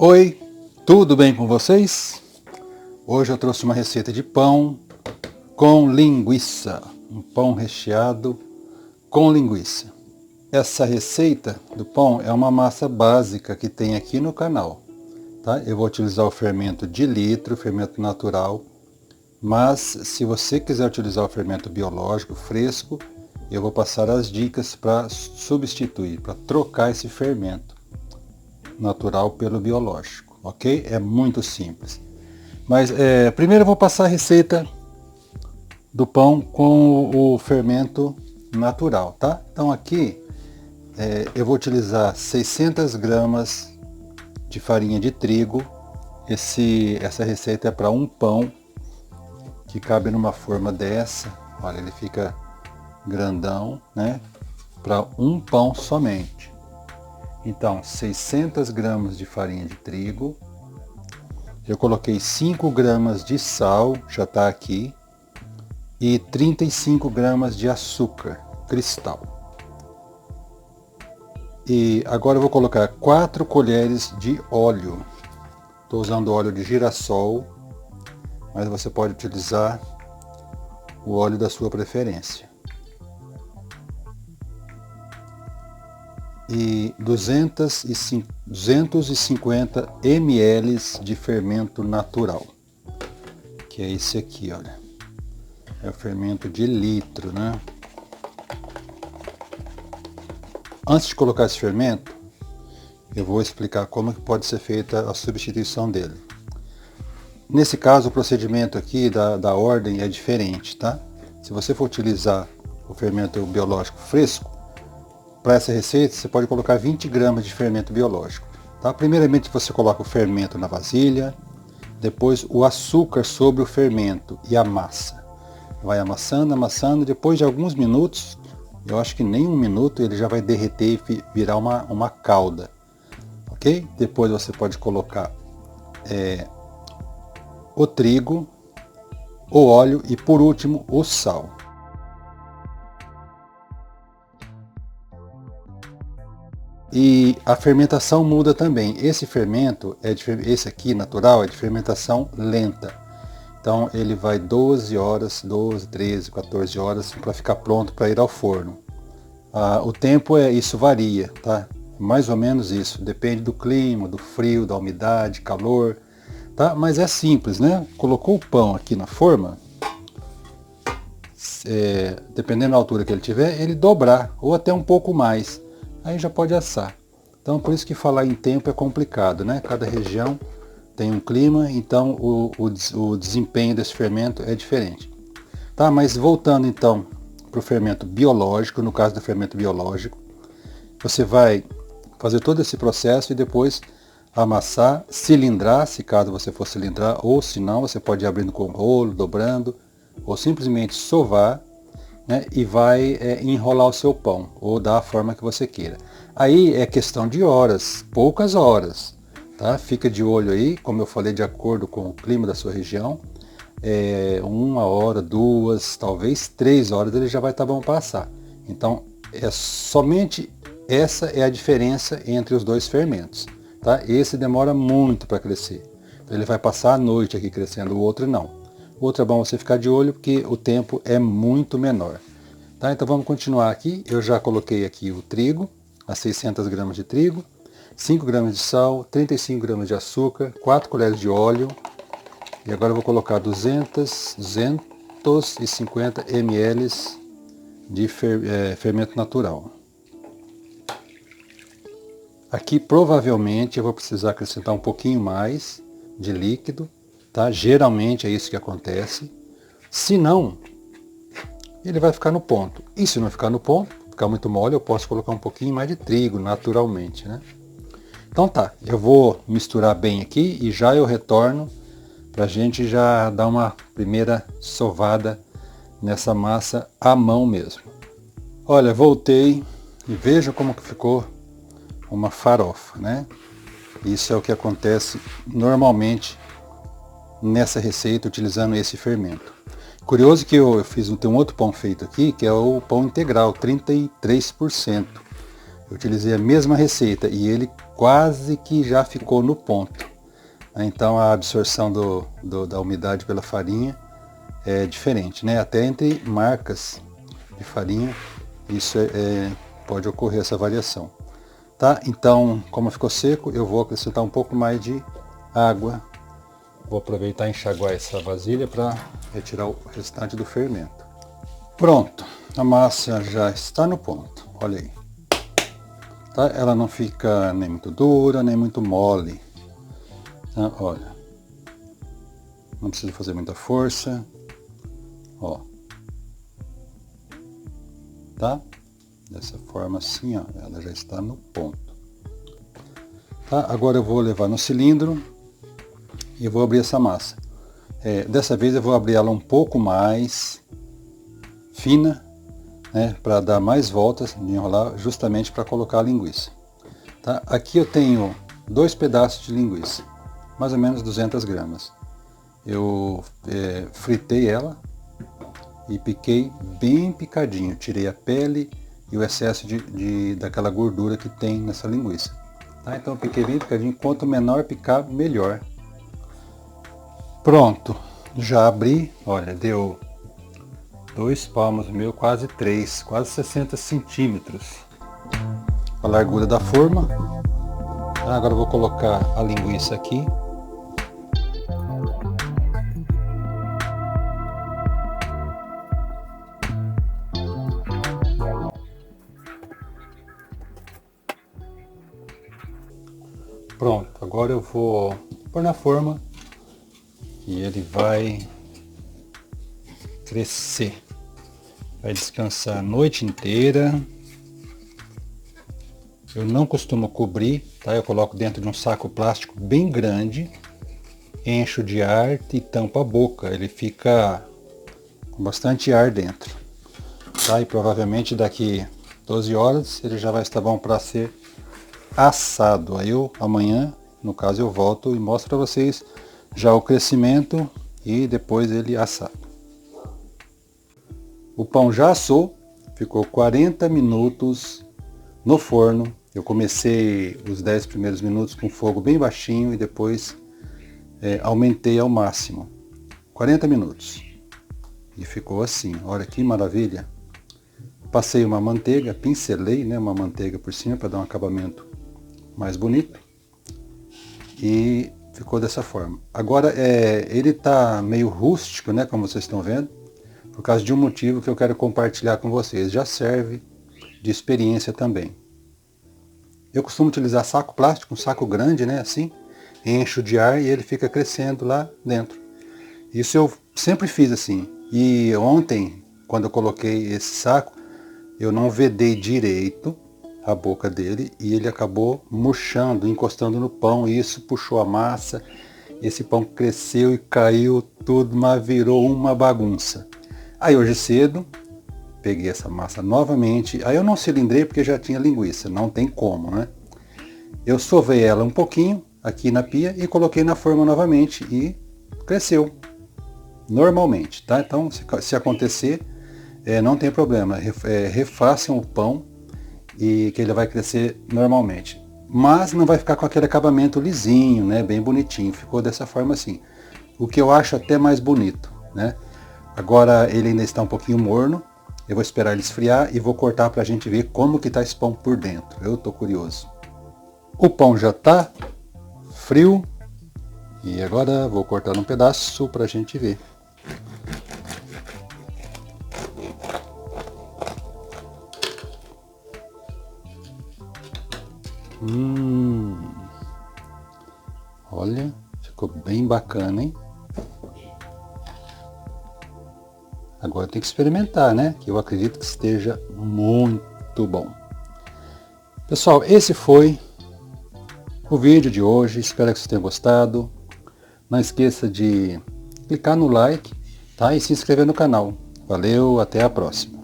Oi, tudo bem com vocês? Hoje eu trouxe uma receita de pão com linguiça, um pão recheado com linguiça. Essa receita do pão é uma massa básica que tem aqui no canal, tá? Eu vou utilizar o fermento de litro, fermento natural, mas se você quiser utilizar o fermento biológico fresco, eu vou passar as dicas para substituir, para trocar esse fermento natural pelo biológico, ok? É muito simples. Mas primeiro eu vou passar a receita do pão com o fermento natural, tá? Então aqui eu vou utilizar 600 gramas de farinha de trigo. Essa receita é para um pão que cabe numa forma dessa. Olha, ele fica grandão, né? Para um pão somente. Então, 600 gramas de farinha de trigo. Eu coloquei 5 gramas de sal, já está aqui. E 35 gramas de açúcar cristal. E agora eu vou colocar 4 colheres de óleo. Estou usando óleo de girassol, mas você pode utilizar o óleo da sua preferência. E 250 ml de fermento natural, que é esse aqui, olha. É o fermento de litro, né? Antes de colocar esse fermento, eu vou explicar como que pode ser feita a substituição dele. Nesse caso, o procedimento aqui da ordem é diferente, tá? Se você for utilizar o fermento biológico fresco, para essa receita, você pode colocar 20 gramas de fermento biológico. Tá? Primeiramente, você coloca o fermento na vasilha, depois o açúcar sobre o fermento e a massa. Vai amassando, amassando, depois de alguns minutos, eu acho que nem um minuto, ele já vai derreter e virar uma calda. Ok? Depois você pode colocar o trigo, o óleo e, por último, o sal. E a fermentação muda também. Esse fermento, esse aqui natural, é de fermentação lenta. Então ele vai 12 horas, 12, 13, 14 horas para ficar pronto para ir ao forno. O tempo isso varia, tá? Mais ou menos isso. Depende do clima, do frio, da umidade, calor, tá? Mas é simples, né? Colocou o pão aqui na forma, dependendo da altura que ele tiver, ele dobrar ou até um pouco mais. Aí já pode assar. Então por isso que falar em tempo é complicado, né? Cada região tem um clima, então o desempenho desse fermento é diferente. Tá, mas voltando então para o fermento biológico, no caso do fermento biológico, você vai fazer todo esse processo e depois amassar, cilindrar, se caso você for cilindrar, ou se não, você pode ir abrindo com o rolo, dobrando, ou simplesmente sovar, né, e vai enrolar o seu pão, ou dar a forma que você queira. Aí é questão de horas, poucas horas, tá? Fica de olho aí, como eu falei, de acordo com o clima da sua região, 1 hora, 2, talvez 3 horas ele já vai estar bom para assar. Então, somente essa é a diferença entre os dois fermentos, tá? Esse demora muito para crescer, então, ele vai passar a noite aqui crescendo, o outro não. Outro é bom você ficar de olho porque o tempo é muito menor. Tá? Então vamos continuar aqui. Eu já coloquei aqui o trigo, as 600 gramas de trigo, 5 gramas de sal, 35 gramas de açúcar, 4 colheres de óleo. E agora eu vou colocar 250 ml de fermento natural. Aqui provavelmente eu vou precisar acrescentar um pouquinho mais de líquido. Tá? Geralmente é isso que acontece. Se não, ele vai ficar no ponto. E se não ficar no ponto, ficar muito mole, eu posso colocar um pouquinho mais de trigo naturalmente, né? Então tá, eu vou misturar bem aqui e já eu retorno para a gente já dar uma primeira sovada nessa massa à mão mesmo. Olha, voltei e veja como que ficou uma farofa, né? Isso é o que acontece normalmente nessa receita utilizando esse fermento. Curioso que eu tem um outro pão feito aqui, que é o pão integral, 33%. Eu utilizei a mesma receita e ele quase que já ficou no ponto. Então a absorção da umidade pela farinha é diferente, né? Até entre marcas de farinha, isso pode ocorrer essa variação. Tá? Então, como ficou seco, eu vou acrescentar um pouco mais de água. Vou aproveitar e enxaguar essa vasilha para retirar o restante do fermento. Pronto, a massa já está no ponto, olha aí. Tá? Ela não fica nem muito dura, nem muito mole. Tá? Olha, não precisa fazer muita força. Ó, tá? Dessa forma assim, ó, ela já está no ponto. Tá? Agora eu vou levar no cilindro e vou abrir essa massa. Dessa vez eu vou abrir ela um pouco mais fina, né, para dar mais voltas de enrolar, justamente para colocar a linguiça. Tá? Aqui eu tenho 2 pedaços de linguiça, mais ou menos 200 gramas. Eu fritei ela e piquei bem picadinho, tirei a pele e o excesso daquela gordura que tem nessa linguiça. Tá? Então eu piquei bem picadinho, quanto menor picar, melhor. Pronto, já abri, olha, deu 2 palmos meu, quase 3, quase 60 centímetros a largura da forma. Tá? Agora eu vou colocar a linguiça aqui. Pronto, agora eu vou pôr na forma e ele vai crescer. Vai descansar a noite inteira. Eu não costumo cobrir, tá? Eu coloco dentro de um saco plástico bem grande, encho de ar e tampo a boca. Ele fica com bastante ar dentro. Tá? E provavelmente daqui 12 horas ele já vai estar bom para ser assado. Aí amanhã, no caso, eu volto e mostro para vocês já o crescimento e depois ele assado. O pão já assou, ficou 40 minutos no forno. Eu comecei os 10 primeiros minutos com fogo bem baixinho e depois aumentei ao máximo. 40 minutos. E ficou assim, olha que maravilha. Passei uma manteiga, pincelei, né, uma manteiga por cima para dar um acabamento mais bonito. E ficou dessa forma. Agora ele está meio rústico, né, como vocês estão vendo, por causa de um motivo que eu quero compartilhar com vocês. Já serve de experiência também. Eu costumo utilizar saco plástico, um saco grande, né, assim, encho de ar e ele fica crescendo lá dentro. Isso eu sempre fiz assim. E ontem, quando eu coloquei esse saco, eu não vedei direito a boca dele e ele acabou murchando, encostando no pão, e isso puxou a massa. Esse pão cresceu e caiu tudo, mas virou uma bagunça. Aí hoje cedo, peguei essa massa novamente, aí eu não cilindrei porque já tinha linguiça, não tem como, né? Eu sovei ela um pouquinho aqui na pia e coloquei na forma novamente e cresceu normalmente, tá? Então se acontecer, não tem problema, refaçam o pão e que ele vai crescer normalmente. Mas não vai ficar com aquele acabamento lisinho, né? Bem bonitinho, ficou dessa forma assim. O que eu acho até mais bonito, né? Agora ele ainda está um pouquinho morno, eu vou esperar ele esfriar e vou cortar para a gente ver como que está esse pão por dentro. Eu tô curioso. O pão já está frio e agora vou cortar um pedaço para a gente ver. Olha, ficou bem bacana, hein? Agora tem que experimentar, né? Que eu acredito que esteja muito bom. Pessoal, esse foi o vídeo de hoje. Espero que vocês tenham gostado. Não esqueça de clicar no like, tá? E se inscrever no canal. Valeu, até a próxima.